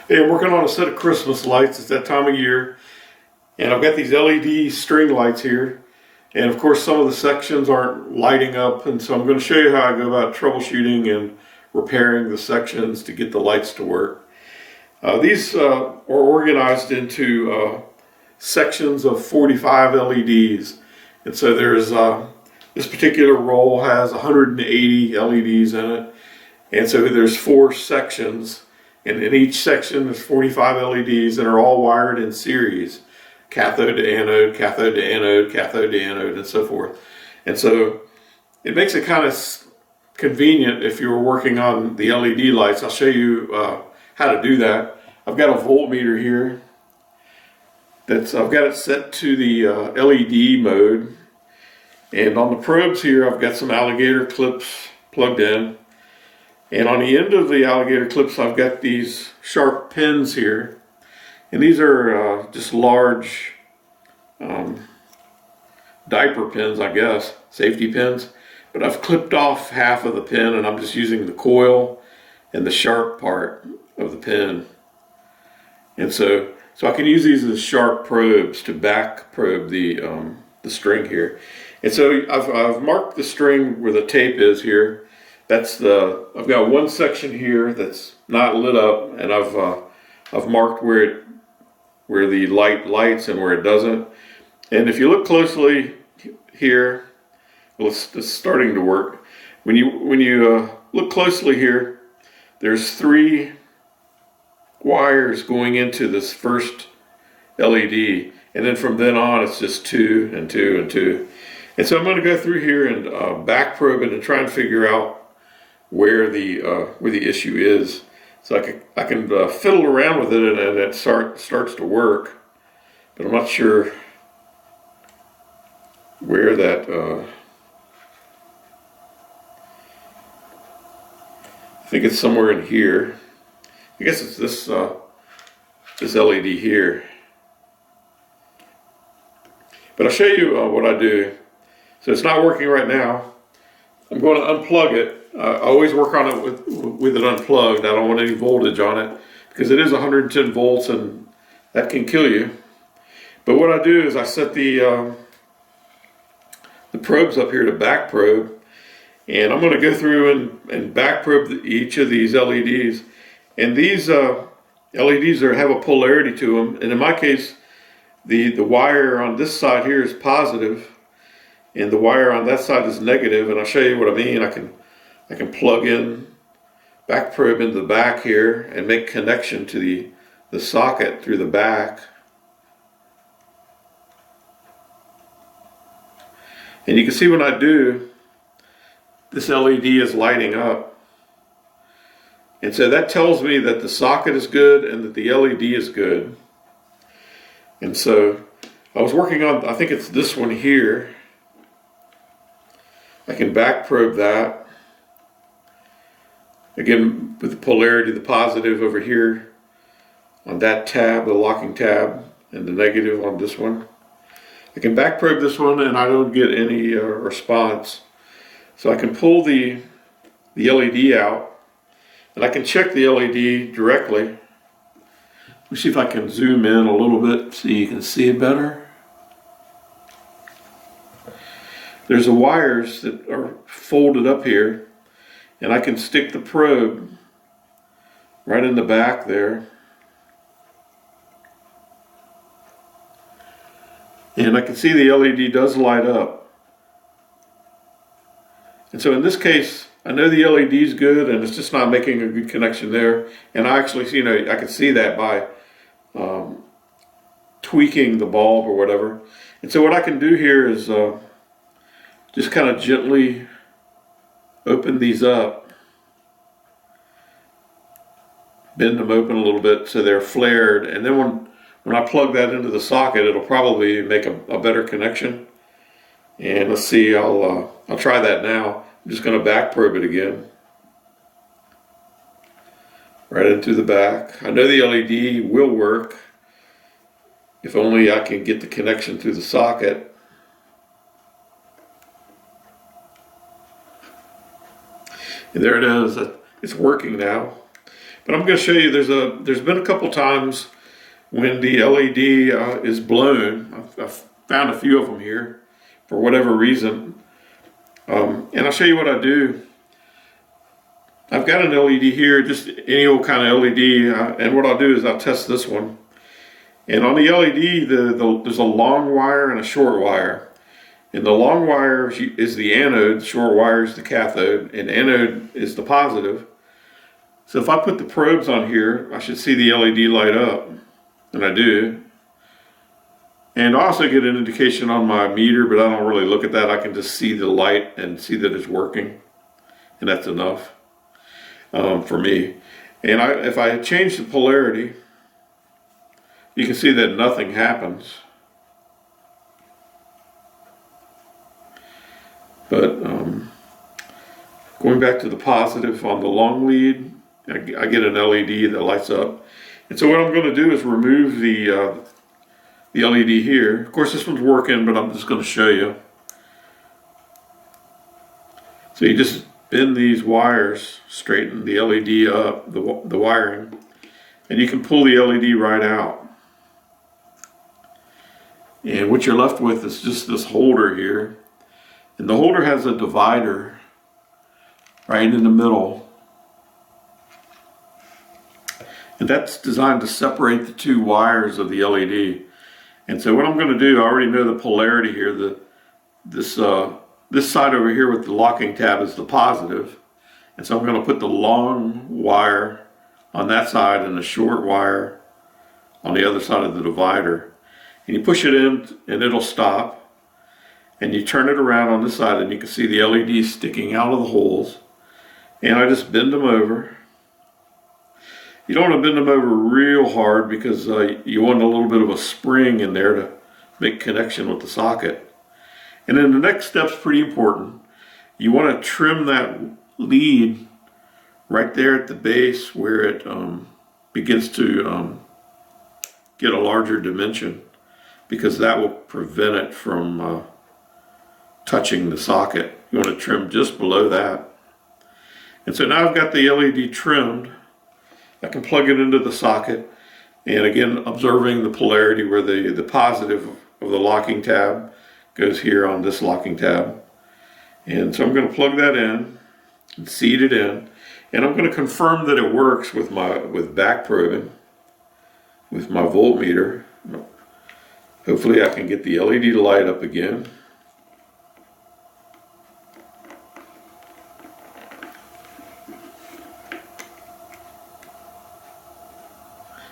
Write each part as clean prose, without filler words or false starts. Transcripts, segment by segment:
Hey, I'm working on a set of Christmas lights. It's that time of year. And I've got these LED string lights here. And of course, some of the sections aren't lighting up. And so I'm going to show you how I go about troubleshooting and repairing the sections to get the lights to work. These are organized into sections of 45 LEDs. And so there's this particular roll has 180 LEDs in it. And so there's 4 sections. And in each section there's 45 LEDs that are all wired in series. Cathode to anode, cathode to anode, cathode to anode, and so forth. And so it makes it kind of convenient if you were working on the LED lights. I'll show you how to do that. I've got a voltmeter here. I've got it set to the LED mode. And on the probes here, I've got some alligator clips plugged in. And on the end of the alligator clips, I've got these sharp pins here. And these are just large diaper pins, I guess, safety pins. But I've clipped off half of the pin and I'm just using the coil and the sharp part of the pin. And so I can use these as sharp probes to back probe the string here. And so I've marked the string where the tape is here. I've got one section here that's not lit up, and I've marked where the light lights and where it doesn't. And if you look closely here, well, it's starting to work. When you look closely here, there's 3 wires going into this first LED, and then from then on it's just 2 and 2 and 2. And so I'm going to go through here and back probe it and try and figure out where the issue is, so I can fiddle around with it and it starts to work, but I'm not sure where that. I think it's somewhere in here. I guess it's this LED here. But I'll show you what I do. So it's not working right now. I'm going to unplug it. I always work on it with it unplugged. I don't want any voltage on it because it is 110 volts and that can kill you. But what I do is I set the probes up here to back probe, and I'm going to go through and back probe each of these LEDs. And these LEDs have a polarity to them. And in my case, the wire on this side here is positive, and the wire on that side is negative. And I'll show you what I mean. I can plug in, back probe into the back here and make connection to the socket through the back. And you can see when I do, this LED is lighting up. And so that tells me that the socket is good and that the LED is good. And so I was working on, I think it's this one here. I can back probe that. Again, with the polarity, the positive over here on that tab, the locking tab, and the negative on this one. I can back probe this one and I don't get any response. So I can pull the LED out and I can check the LED directly. Let me see if I can zoom in a little bit so you can see it better. There's the wires that are folded up here, and I can stick the probe right in the back there. And I can see the LED does light up. And so in this case, I know the LED is good and it's just not making a good connection there. And I actually, I can see that by tweaking the bulb or whatever. And so what I can do here is just kind of gently open these up, bend them open a little bit so they're flared, and then when I plug that into the socket, it'll probably make a better connection. And let's see, I'll try that now. I'm just going to back probe it again, right into the back. I know the LED will work if only I can get the connection through the socket. And there it is. It's working now. But I'm going to show you, there's been a couple times when the LED is blown. I've found a few of them here for whatever reason. And I'll show you what I do. I've got an LED here, just any old kind of LED, and what I'll do is I'll test this one. And on the LED, there's a long wire and a short wire. And the long wire is the anode, short wire is the cathode, and anode is the positive. So if I put the probes on here, I should see the LED light up, and I do. And I also get an indication on my meter, but I don't really look at that. I can just see the light and see that it's working, and that's enough for me. And if I change the polarity, you can see that nothing happens. But going back to the positive on the long lead, I get an LED that lights up. And so what I'm going to do is remove the LED here. Of course, this one's working, but I'm just going to show you. So you just bend these wires, straighten the LED up, the wiring, and you can pull the LED right out. And what you're left with is just this holder here. And the holder has a divider right in the middle. And that's designed to separate the two wires of the LED. And so what I'm going to do, I already know the polarity here. This side over here with the locking tab is the positive. And so I'm going to put the long wire on that side and the short wire on the other side of the divider. And you push it in and it'll stop. And you turn it around on this side and you can see the LEDs sticking out of the holes. And I just bend them over. You don't want to bend them over real hard because you want a little bit of a spring in there to make connection with the socket. And then the next step's pretty important. You want to trim that lead right there at the base where it begins to get a larger dimension, because that will prevent it from touching the socket. You want to trim just below that. And so now I've got the LED trimmed. I can plug it into the socket, and again, observing the polarity where the positive of the locking tab goes here on this locking tab. And so I'm going to plug that in and seat it in, and I'm going to confirm that it works with back probing with my voltmeter. Hopefully I can get the LED to light up again.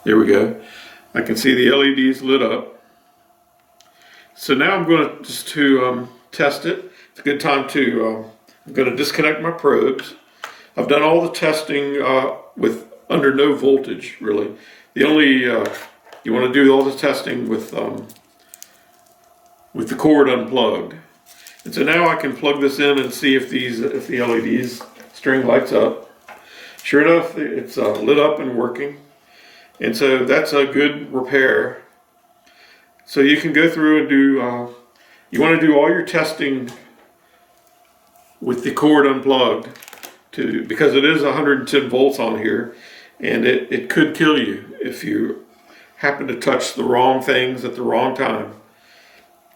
There we go. I can see the LEDs lit up. So now I'm going to test it. It's a good time to, I'm going to disconnect my probes. I've done all the testing with under no voltage, really. The only, you want to do all the testing with the cord unplugged. And so now I can plug this in and see if the LEDs string lights up. Sure enough, it's lit up and working. And so that's a good repair. So you can go through and do, you want to do all your testing with the cord unplugged because it is 110 volts on here, and it could kill you if you happen to touch the wrong things at the wrong time,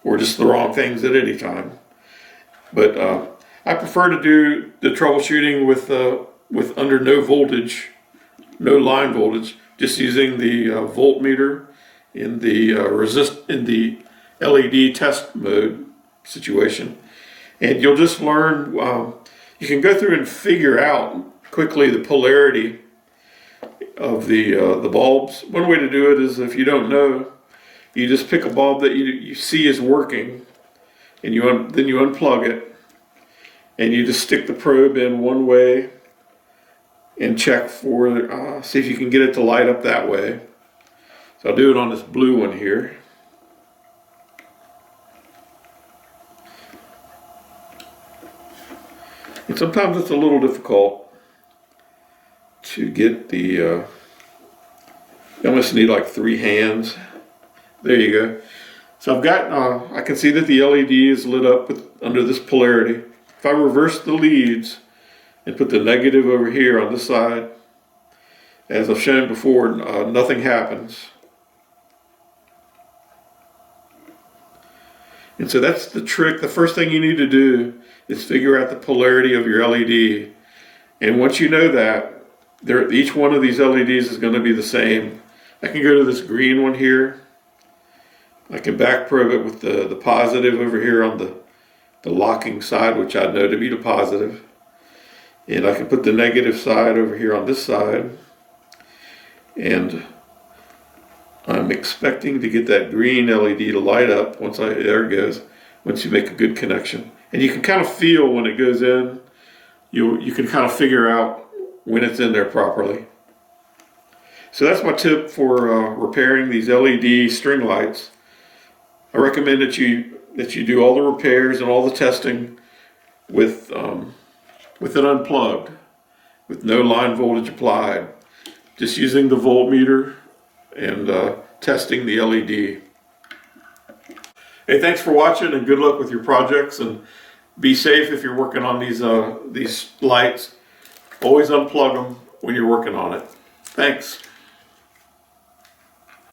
or just the wrong things at any time. But I prefer to do the troubleshooting with under no voltage, no line voltage, just using the voltmeter in the LED test mode situation. And you'll just learn, you can go through and figure out quickly the polarity of the bulbs. One way to do it is, if you don't know, you just pick a bulb that you see is working, and then you unplug it, and you just stick the probe in one way and check for, see if you can get it to light up that way. So I'll do it on this blue one here. And sometimes it's a little difficult to get you almost need like 3 hands. There you go. So I've got, I can see that the LED is lit up under this polarity. If I reverse the leads and put the negative over here on this side, As I've shown before, nothing happens. And so that's the trick. The first thing you need to do is figure out the polarity of your LED. And once you know that, each one of these LEDs is going to be the same. I can go to this green one here. I can back probe it with the positive over here on the locking side, which I know to be the positive. And I can put the negative side over here on this side. And I'm expecting to get that green LED to light up there it goes, once you make a good connection. And you can kind of feel when it goes in, you can kind of figure out when it's in there properly. So that's my tip for repairing these LED string lights. I recommend that you do all the repairs and all the testing with it unplugged, with no line voltage applied, just using the voltmeter and testing the LED. Hey, thanks for watching and good luck with your projects, and be safe if you're working on these lights. Always unplug them when you're working on it. Thanks.